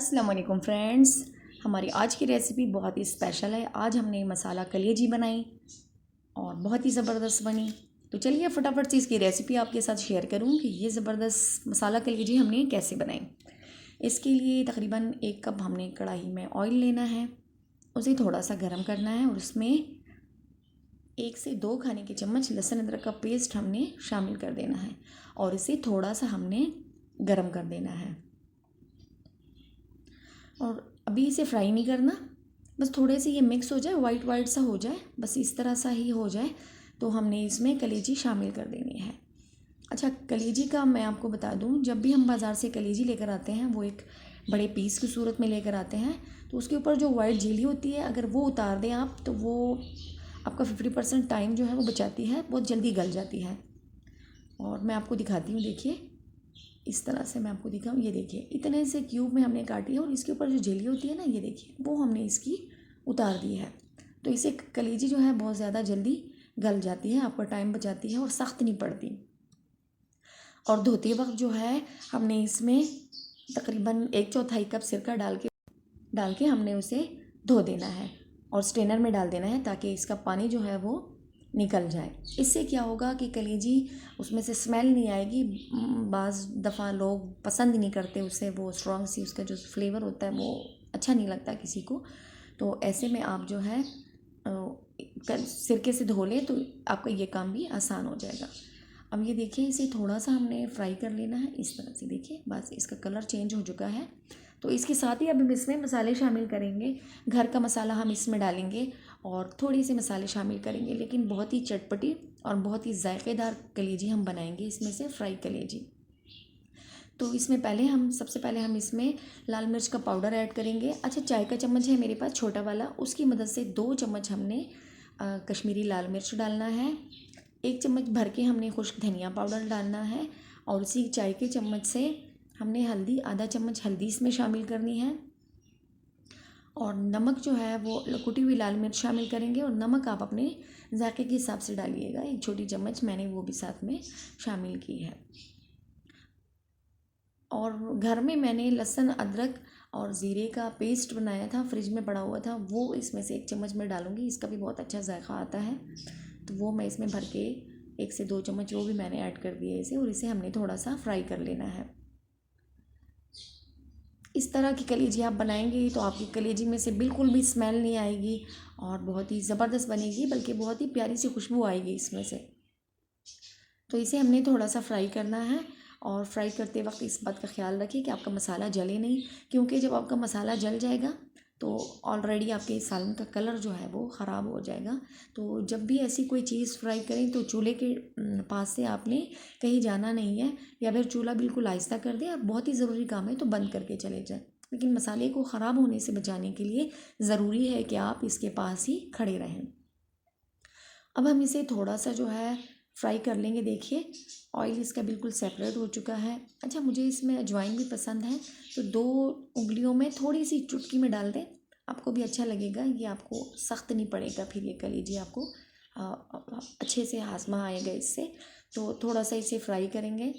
अस्सलाम वालेकुम फ्रेंड्स। हमारी आज की रेसिपी बहुत ही स्पेशल है। आज हमने मसाला कलेजी बनाई और बहुत ही ज़बरदस्त बनी। तो चलिए फटाफट से इसकी रेसिपी आपके साथ शेयर करूँ कि ये ज़बरदस्त मसाला कलेजी हमने कैसे बनाई। इसके लिए तकरीबन 1 कप हमने कढ़ाई में ऑयल लेना है, उसे थोड़ा सा गर्म करना है और उसमें 1 से 2 खाने के चम्मच लहसुन अदरक का पेस्ट हमने शामिल कर देना है और इसे थोड़ा सा हमने गर्म कर देना है। और अभी इसे फ्राई नहीं करना, बस थोड़े से ये मिक्स हो जाए, वाइट वाइट सा हो जाए, बस इस तरह सा ही हो जाए तो हमने इसमें कलेजी शामिल कर देनी है। अच्छा, कलेजी का मैं आपको बता दूं, जब भी हम बाज़ार से कलेजी लेकर आते हैं वो एक बड़े पीस की सूरत में लेकर आते हैं, तो उसके ऊपर जो वाइट जेली होती है अगर वो उतार दें आप तो वो आपका 50% टाइम जो है वो बचाती है, बहुत जल्दी गल जाती है। और मैं आपको दिखाती हूँ, देखिए इस तरह से मैं आपको दिखाऊँ, ये देखिए इतने से क्यूब में हमने काटी है और इसके ऊपर जो जेली होती है ना, ये देखिए वो हमने इसकी उतार दी है। तो इससे कलेजी जो है बहुत ज़्यादा जल्दी गल जाती है, आपका टाइम बचाती है और सख्त नहीं पड़ती। और धोते वक्त जो है हमने इसमें तकरीबन 1/4 कप सिरका डाल के हमने उसे धो देना है और स्ट्रेनर में डाल देना है ताकि इसका पानी जो है वो निकल जाए। इससे क्या होगा कि कलेजी उसमें से स्मेल नहीं आएगी। बाज़ दफ़ा लोग पसंद नहीं करते उसे, वो स्ट्रॉन्ग सी उसका जो फ्लेवर होता है वो अच्छा नहीं लगता किसी को। तो ऐसे में आप जो है सिरके से धो लें तो आपका ये काम भी आसान हो जाएगा। अब ये देखिए इसे थोड़ा सा हमने फ्राई कर लेना है, इस तरह से देखिए बस इसका कलर चेंज हो चुका है। तो इसके साथ ही अब हम इसमें मसाले शामिल करेंगे। घर का मसाला हम इसमें डालेंगे और थोड़ी से मसाले शामिल करेंगे, लेकिन बहुत ही चटपटी और बहुत ही जायकेदार कलेजी हम बनाएंगे इसमें से, फ्राई कलेजी। तो इसमें सबसे पहले हम इसमें लाल मिर्च का पाउडर ऐड करेंगे। अच्छा, चाय का चम्मच है मेरे पास छोटा वाला, उसकी मदद से 2 चम्मच हमने कश्मीरी लाल मिर्च डालना है। 1 चम्मच भर के हमने खुश्क धनिया पाउडर डालना है और उसी चाय के चम्मच से हमने हल्दी, आधा चम्मच हल्दी इसमें शामिल करनी है। और नमक जो है वो कुटी हुई लाल मिर्च शामिल करेंगे और नमक आप अपने जायके के हिसाब से डालिएगा, 1 छोटी चम्मच मैंने वो भी साथ में शामिल की है। और घर में मैंने लहसुन अदरक और ज़ीरे का पेस्ट बनाया था, फ्रिज में पड़ा हुआ था, वो इसमें से 1 चम्मच मैं डालूँगी, इसका भी बहुत अच्छा जायका आता है। तो वो मैं इसमें भर के 1 से 2 चम्मच वो भी मैंने ऐड कर दिया इसे, और इसे हमने थोड़ा सा फ्राई कर लेना है। इस तरह की कलेजी आप बनाएंगे तो आपकी कलेजी में से बिल्कुल भी स्मेल नहीं आएगी और बहुत ही ज़बरदस्त बनेगी, बल्कि बहुत ही प्यारी सी खुशबू आएगी इसमें से। तो इसे हमने थोड़ा सा फ्राई करना है और फ्राई करते वक्त इस बात का ख्याल रखिए कि आपका मसाला जले नहीं, क्योंकि जब आपका मसाला जल जाएगा तो ऑलरेडी आपके सालन का कलर जो है वो ख़राब हो जाएगा। तो जब भी ऐसी कोई चीज़ फ्राई करें तो चूल्हे के पास से आपने कहीं जाना नहीं है, या फिर चूल्हा बिल्कुल आहिस्ता कर दें। अब बहुत ही ज़रूरी काम है तो बंद करके चले जाएं, लेकिन मसाले को ख़राब होने से बचाने के लिए ज़रूरी है कि आप इसके पास ही खड़े रहें। अब हम इसे थोड़ा सा जो है फ्राई कर लेंगे। देखिए ऑयल इसका बिल्कुल सेपरेट हो चुका है। अच्छा, मुझे इसमें अजवाइन भी पसंद है, तो 2 उंगलियों में थोड़ी सी चुटकी में डाल दें, आपको भी अच्छा लगेगा। ये आपको सख्त नहीं पड़ेगा, फिर ये कलेजी आपको अच्छे से हाजमा आएगा इससे। तो थोड़ा सा इसे फ्राई करेंगे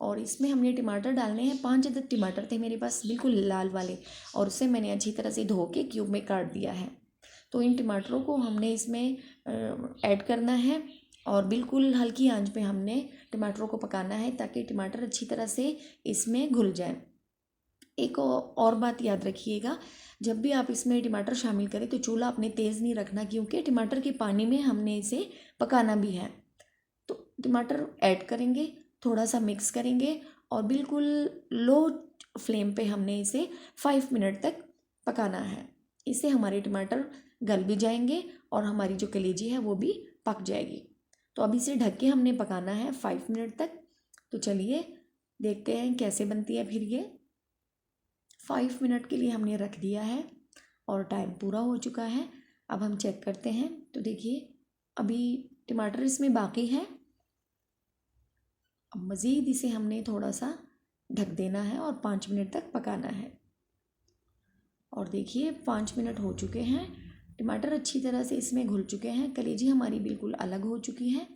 और इसमें हमने टमाटर डालने हैं। 5 अदद टमाटर थे मेरे पास, बिल्कुल लाल वाले, और उसे मैंने अच्छी तरह से धो के क्यूब में काट दिया है। तो इन टमाटरों को हमने इसमें ऐड करना है और बिल्कुल हल्की आंच पे हमने टमाटरों को पकाना है ताकि टमाटर अच्छी तरह से इसमें घुल जाए। एक और बात याद रखिएगा, जब भी आप इसमें टमाटर शामिल करें तो चूल्हा अपने तेज़ नहीं रखना, क्योंकि टमाटर के पानी में हमने इसे पकाना भी है। तो टमाटर ऐड करेंगे, थोड़ा सा मिक्स करेंगे और बिल्कुल लो फ्लेम पे हमने इसे 5 मिनट तक पकाना है। इससे हमारे टमाटर गल भी जाएंगे और हमारी जो कलेजी है वो भी पक जाएगी। तो अभी इसे ढक के हमने पकाना है 5 मिनट तक। तो चलिए देखते हैं कैसे बनती है। फिर ये 5 मिनट के लिए हमने रख दिया है और टाइम पूरा हो चुका है। अब हम चेक करते हैं, तो देखिए अभी टमाटर इसमें बाकी है। अब मज़ीद इसे हमने थोड़ा सा ढक देना है और 5 मिनट तक पकाना है। और देखिए 5 मिनट हो चुके हैं, टमाटर अच्छी तरह से इसमें घुल चुके हैं, कलेजी हमारी बिल्कुल अलग हो चुकी है।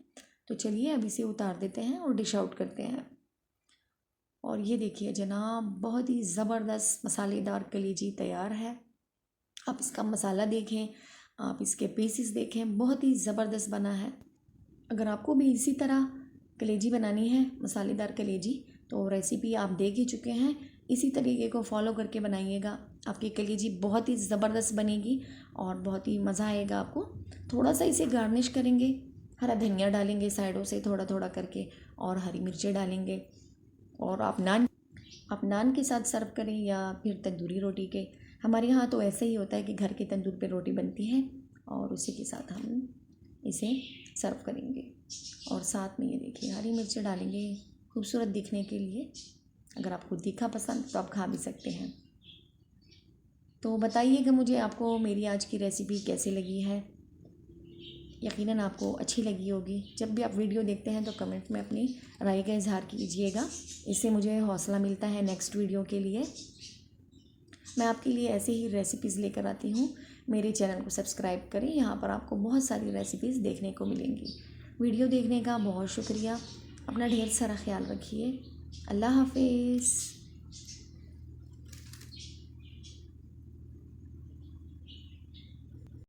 तो चलिए अब इसे उतार देते हैं और डिश आउट करते हैं। और ये देखिए जनाब, बहुत ही ज़बरदस्त मसालेदार कलेजी तैयार है। आप इसका मसाला देखें, आप इसके पीसेस देखें, बहुत ही ज़बरदस्त बना है। अगर आपको भी इसी तरह कलेजी बनानी है, मसालेदार कलेजी, तो रेसिपी आप देख ही चुके हैं। इसी तरीके को फॉलो करके बनाइएगा, आपकी कलेजी बहुत ही ज़बरदस्त बनेगी और बहुत ही मज़ा आएगा आपको। थोड़ा सा इसे गार्निश करेंगे, हरा धनिया डालेंगे साइडों से थोड़ा थोड़ा करके, और हरी मिर्चें डालेंगे। और आप नान के साथ सर्व करें या फिर तंदूरी रोटी के। हमारे यहाँ तो ऐसे ही होता है कि घर के तंदूर पे रोटी बनती है और उसी के साथ हम इसे सर्व करेंगे। और साथ में ये देखिए हरी मिर्च डालेंगे खूबसूरत दिखने के लिए। अगर आपको तीखा पसंद तो आप खा भी सकते हैं। तो बताइएगा मुझे आपको मेरी आज की रेसिपी कैसी लगी है। यकीनन आपको अच्छी लगी होगी। जब भी आप वीडियो देखते हैं तो कमेंट में अपनी राय का इजहार कीजिएगा, इससे मुझे हौसला मिलता है नेक्स्ट वीडियो के लिए। मैं आपके लिए ऐसे ही रेसिपीज़ लेकर आती हूँ। मेरे चैनल को सब्सक्राइब करें, यहाँ पर आपको बहुत सारी रेसिपीज़ देखने को मिलेंगी। वीडियो देखने का बहुत शुक्रिया। अपना ढेर सारा ख्याल रखिए। अल्लाह हाफिज़।